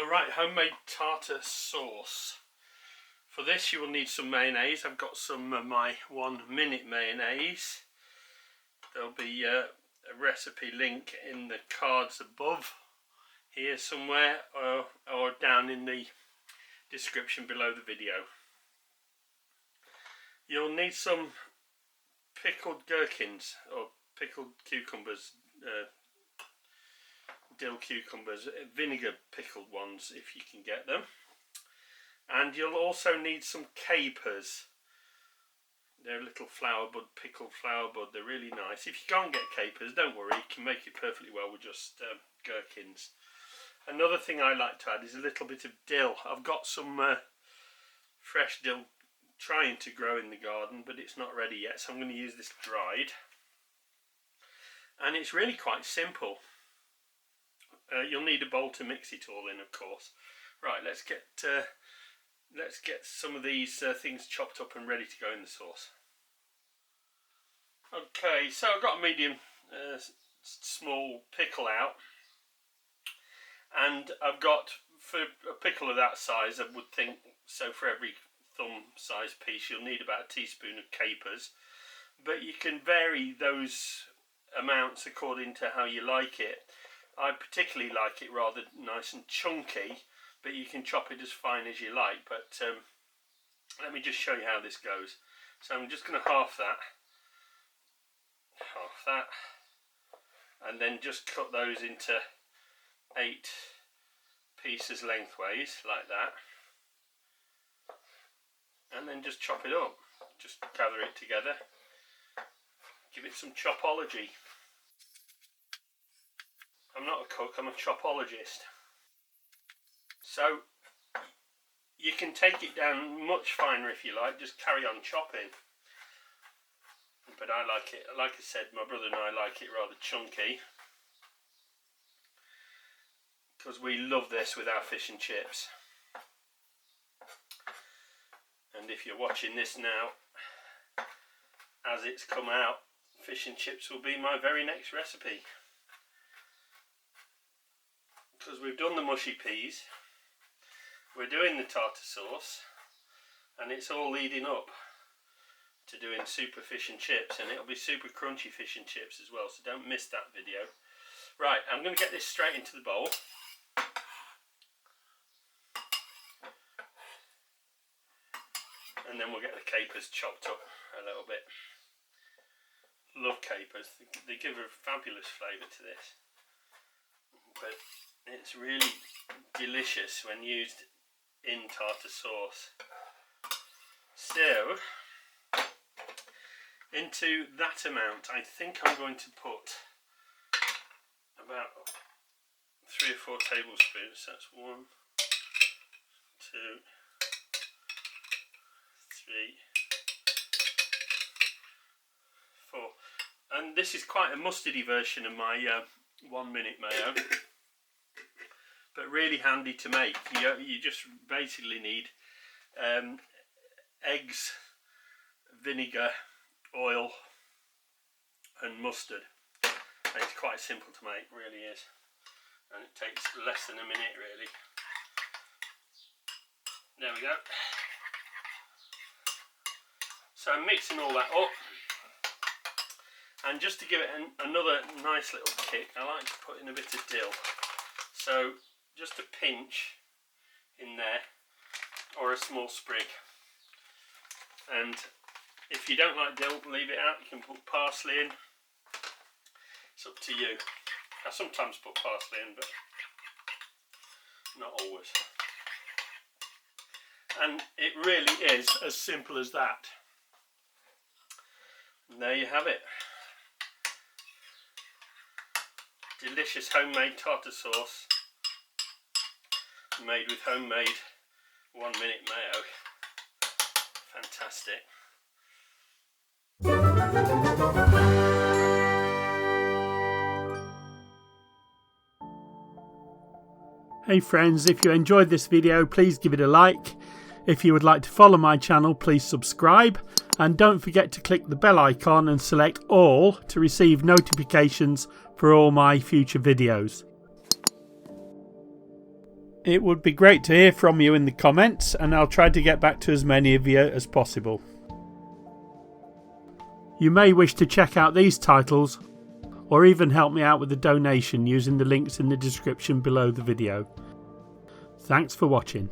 Alright, homemade tartar sauce. For this you will need some mayonnaise. I've got some of my 1 minute mayonnaise. There'll be a recipe link in the cards above here somewhere, or down in the description below the video. You'll need some pickled gherkins or pickled cucumbers, dill cucumbers, vinegar pickled ones if you can get them. And you'll also need some capers. They're little flower bud, pickled flower bud. They're really nice. If you can't get capers, don't worry, you can make it perfectly well with just gherkins. Another thing I like to add is a little bit of dill. I've got some fresh dill trying to grow in the garden, but it's not ready yet, so I'm going to use this dried. And it's really quite simple. You'll need a bowl to mix it all in, of course. Right, let's get some of these things chopped up and ready to go in the sauce. Okay, so I've got a medium small pickle out, and I've got, for a pickle of that size, I would think, so for every thumb size piece you'll need about a teaspoon of capers, but you can vary those amounts according to how you like it. I particularly like it rather nice and chunky, but you can chop it as fine as you like. But let me just show you how this goes. So I'm just going to half that, and then just cut those into 8 pieces lengthways like that, and then just chop it up. Just gather it together, give it some chopology. I'm not a cook, I'm a chopologist. So you can take it down much finer if you like, just carry on chopping. But I like it, like I said, my brother and I like it rather chunky, because we love this with our fish and chips. And if you're watching this now, as it's come out, fish and chips will be my very next recipe. Because we've done the mushy peas, we're doing the tartar sauce, and it's all leading up to doing super fish and chips, and it'll be super crunchy fish and chips as well, so don't miss that video. Right, I'm going to get this straight into the bowl. And then we'll get the capers chopped up a little bit. Love capers, they give a fabulous flavour to this. But it's really delicious when used in tartar sauce. So, into that amount, I think I'm going to put about 3 or 4 tablespoons. That's 1, 2, 3, 4. And this is quite a mustardy version of my 1 minute mayo, but really handy to make. You just basically need eggs, vinegar, oil and mustard. And it's quite simple to make, really is, and it takes less than a minute really. There we go. So I'm mixing all that up, and just to give it another nice little kick, I like to put in a bit of dill. So just a pinch in there, or a small sprig. And if you don't like dill, leave it out. You can put parsley in. It's up to you. I sometimes put parsley in, but not always. And it really is as simple as that. And there you have it. Delicious homemade tartar sauce made with homemade 1 minute mayo. Fantastic. Hey friends, if you enjoyed this video, please give it a like. If you would like to follow my channel, please subscribe, and don't forget to click the bell icon and select all to receive notifications for all my future videos. It would be great to hear from you in the comments, and I'll try to get back to as many of you as possible. You may wish to check out these titles or even help me out with a donation using the links in the description below the video. Thanks for watching.